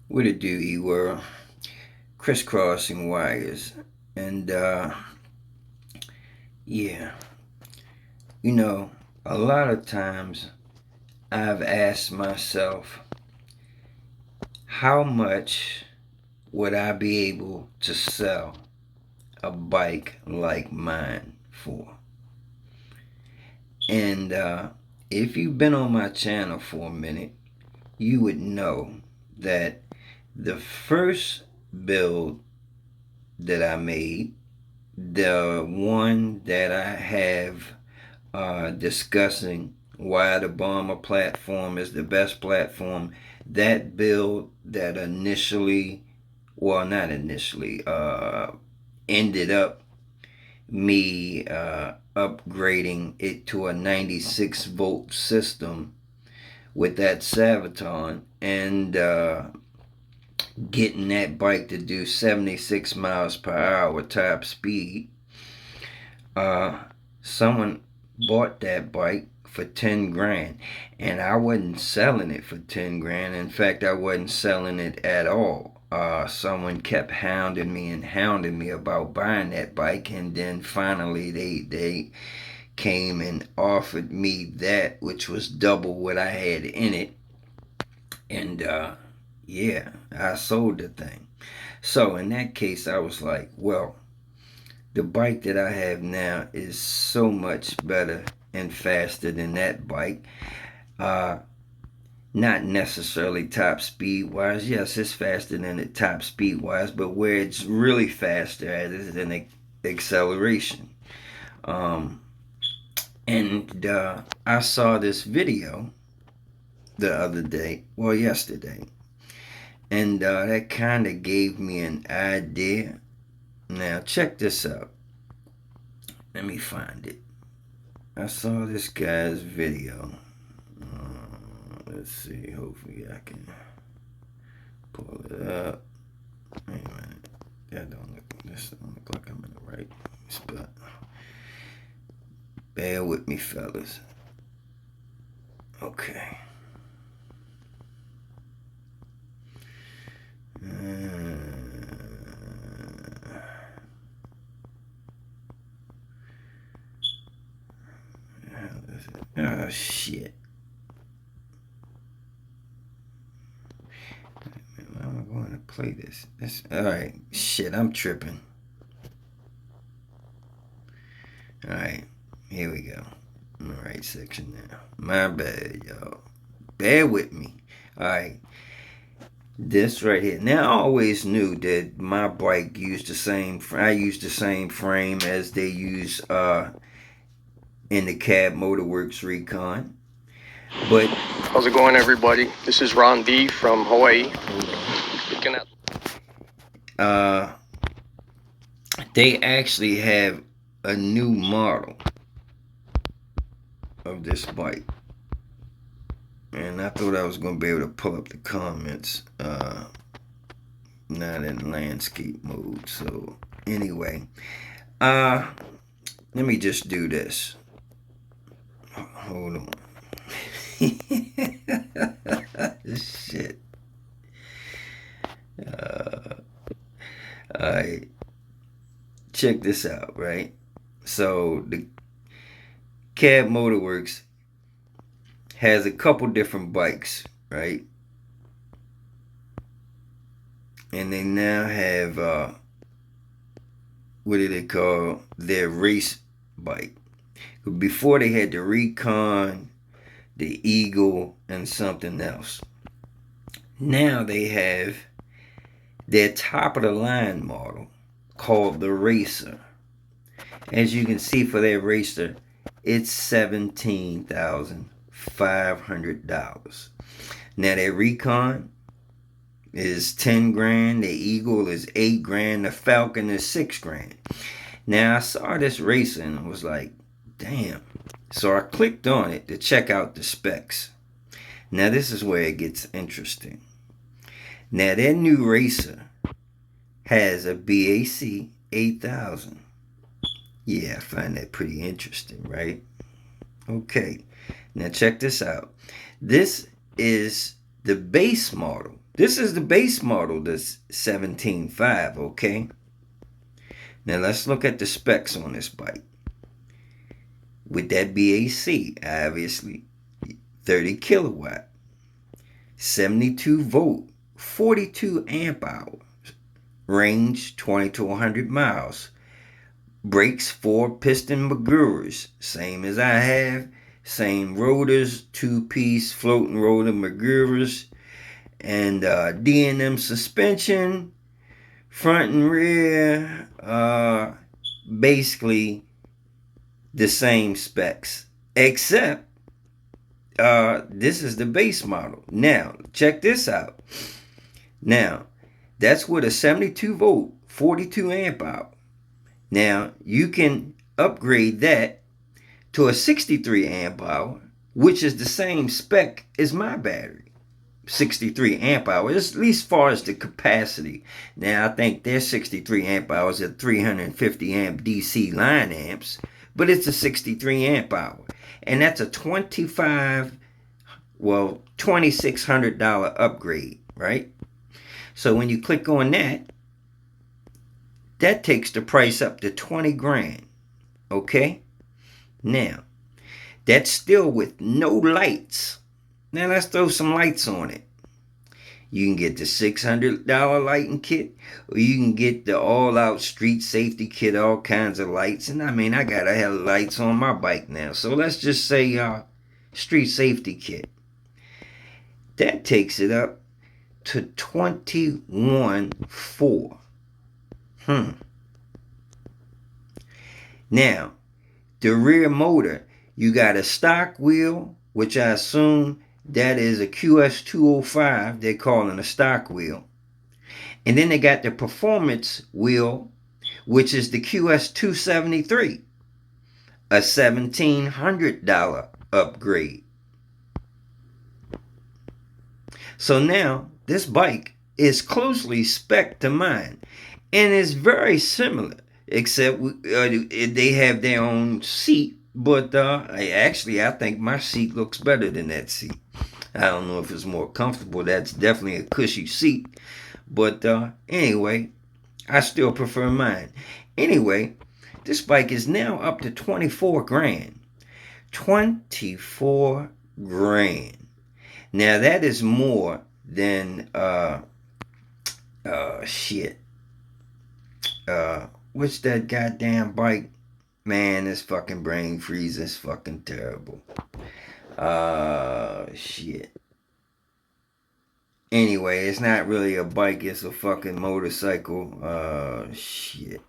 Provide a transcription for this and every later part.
What it do, E-World? Crisscrossing wires. And, yeah. You know, a lot of times I've asked myself, how much would I be able to sell a bike like mine for? And if you've been on my channel for a minute, you would know that the first build that I made, the one that I have discussing why the Bomber platform is the best platform, that build that initially, well, not initially, ended up me upgrading it to a 96 volt system with that Sabaton and getting that bike to do 76 miles per hour top speed. Someone bought that bike for 10 grand, and I wasn't selling it for 10 grand. In fact, I wasn't selling it at all. Someone kept hounding me about buying that bike, and then finally they came and offered me that, which was double what I had in it. And yeah, I sold the thing. So in that case, I was like, well, the bike that I have now is so much better and faster than that bike. Uh, Not necessarily top speed wise. Yes, it's faster than the top speed wise, but where it's really faster at is in acceleration. Um, and I saw this video the other day, well, yesterday, and that kind of gave me an idea. Now, check this out. Let me find it. I saw this guy's video. Let's see. Hopefully, I can pull it up. Wait a minute. That don't look. This don't look like I'm in the right spot. Bear with me, fellas. Okay. Oh shit. How am I going to play this? Alright. Shit, I'm tripping. Alright. Here we go. In the right section now. My bad, y'all. Bear with me. Alright. This right here. Now, I always knew that my bike used the same. I used the same frame as they use in the Cab Motorworks Recon. But how's it going, everybody? This is Ron D from Hawaii. Looking at they actually have a new model of this bike, and I thought I was gonna be able to pull up the comments. Not in landscape mode. So anyway, let me just do this. Hold on. Shit. Alright. Check this out, right? So the Cab Motorworks has a couple different bikes, right? And they now have what do they call their race bike? Before they had the Recon, the Eagle, and something else. Now they have their top of the line model called the Racer. As you can see, for their Racer, it's $17,500. Now their Recon is 10 grand, the Eagle is 8 grand, the Falcon is 6 grand. Now I saw this Racer and was like, damn. So I clicked on it to check out the specs. Now this is where it gets interesting. Now their new Racer has a BAC8000. Yeah, I find that pretty interesting, right? Okay, now check this out. This is the base model This is the base model, this 17.5, okay? Now let's look at the specs on this bike. With that BAC, obviously, 30 kilowatt, 72 volt, 42 amp hours, range 20 to 100 miles. Brakes 4 piston Maguras, same as I have. Same rotors, 2-piece floating rotor Maguras, and DNM suspension, front and rear, basically the same specs, except this is the base model. Now, check this out. Now, that's with a 72 volt, 42 amp hour. Now, you can upgrade that to a 63 amp hour, which is the same spec as my battery. 63 amp hours, at least as far as the capacity. Now, I think their 63 amp hours are 350 amp DC line amps, but it's a 63 amp hour. And that's a $2,600 upgrade, right? So when you click on that, that takes the price up to 20 grand. Okay? Now, that's still with no lights. Now let's throw some lights on it. You can get the $600 lighting kit, or you can get the all-out street safety kit, all kinds of lights. And I mean, I gotta have lights on my bike now. So let's just say street safety kit. That takes it up to 21.4. Now, the rear motor, you got a stock wheel, which I assume that is a QS205. They're calling a stock wheel. And then they got the performance wheel, which is the QS273, a $1,700 upgrade. So now, this bike is closely spec'd to mine, and it's very similar, except they have their own seat. But actually, I think my seat looks better than that seat. I don't know if it's more comfortable. That's definitely a cushy seat. But anyway, I still prefer mine. Anyway, this bike is now up to 24 grand. 24 grand. Now that is more than what's that goddamn bike? Man, this fucking brain freeze is fucking terrible. Shit. Anyway, it's not really a bike, it's a fucking motorcycle. Shit.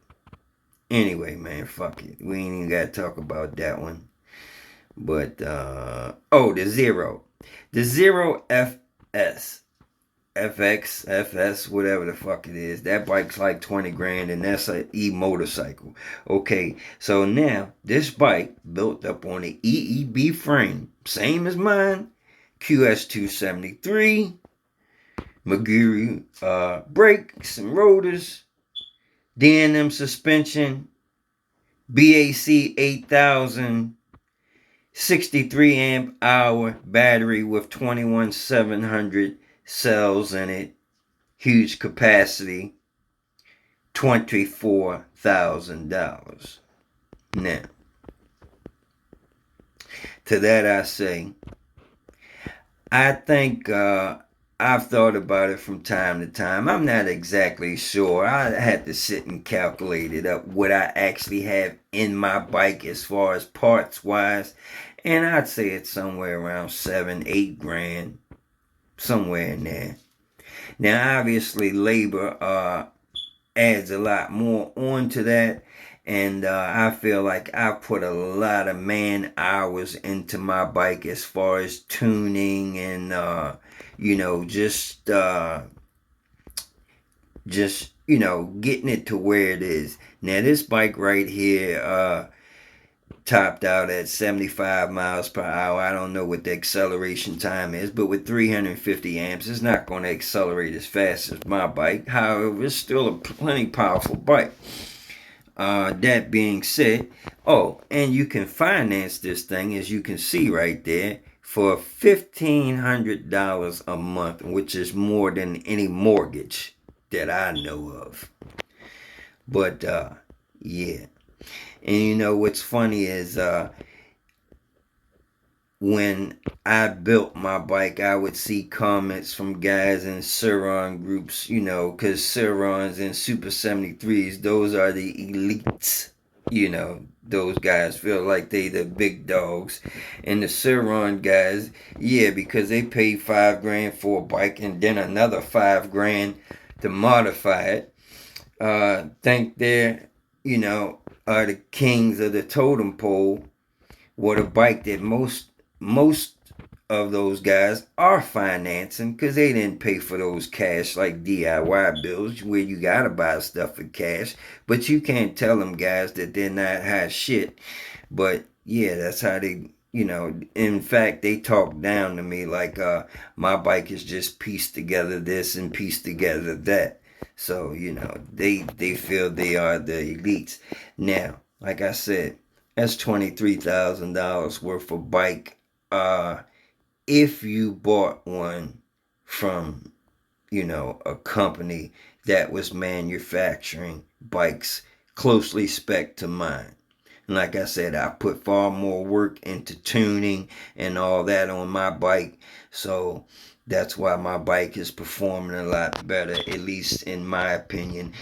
Anyway, man, fuck it. We ain't even gotta talk about that one. But, the Zero. The Zero FS. FX, FS, whatever the fuck it is. That bike's like 20 grand, and that's an e-motorcycle. Okay, so now this bike built up on the EEB frame, same as mine, QS273, Magura brakes and rotors, DNM suspension, BAC8000, 63 amp hour battery with 21,700 cells in it, huge capacity, $24,000. Now, to that I say, I think I've thought about it from time to time. I'm not exactly sure. I had to sit and calculate it up, what I actually have in my bike as far as parts wise, and I'd say it's somewhere around 7-8 grand. Somewhere in there. Now, obviously, labor adds a lot more onto that, and I feel like I put a lot of man hours into my bike as far as tuning and just getting it to where it is. Now, this bike right here topped out at 75 miles per hour. I don't know what the acceleration time is, but with 350 amps, it's not going to accelerate as fast as my bike. However, it's still a plenty powerful bike. That being said, and you can finance this thing, as you can see right there, for $1,500 a month, which is more than any mortgage that I know of. But yeah. And you know what's funny is when I built my bike, I would see comments from guys in Ciron groups, you know, because Cirons and Super 73s, those are the elites. You know, those guys feel like they the big dogs. And the Ciron guys, yeah, because they paid $5 grand for a bike and then another $5 grand to modify it. Think they're, you know, are the kings of the totem pole. What a bike that most of those guys are financing because they didn't pay for those cash like DIY bills where you gotta buy stuff for cash. But you can't tell them guys that they're not high shit. But yeah, that's how they, you know, in fact, they talk down to me like my bike is just pieced together this and pieced together that. So, you know, they feel they are the elites. Now, like I said, that's $23,000 worth of bike. If you bought one from, you know, a company that was manufacturing bikes closely spec to mine. And like I said, I put far more work into tuning and all that on my bike. So that's why my bike is performing a lot better, at least in my opinion.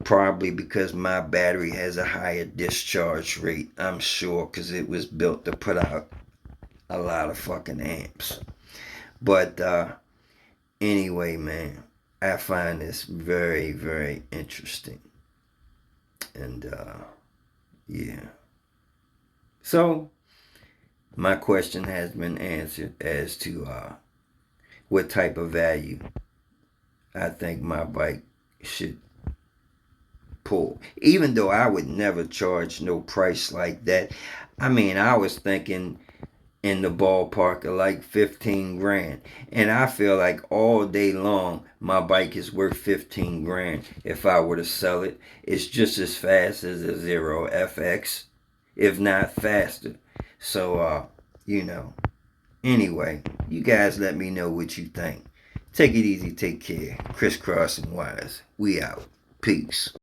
Probably because my battery has a higher discharge rate, I'm sure, because it was built to put out a lot of fucking amps. But anyway, man, I find this very, very interesting. And yeah. So, my question has been answered as to what type of value I think my bike should pull. Even though I would never charge no price like that. I mean, I was thinking in the ballpark of like 15 grand. And I feel like all day long my bike is worth 15 grand if I were to sell it. It's just as fast as a Zero FX, if not faster. So you know, anyway, you guys let me know what you think. Take it easy, take care. Crisscrossing wires. We out. Peace.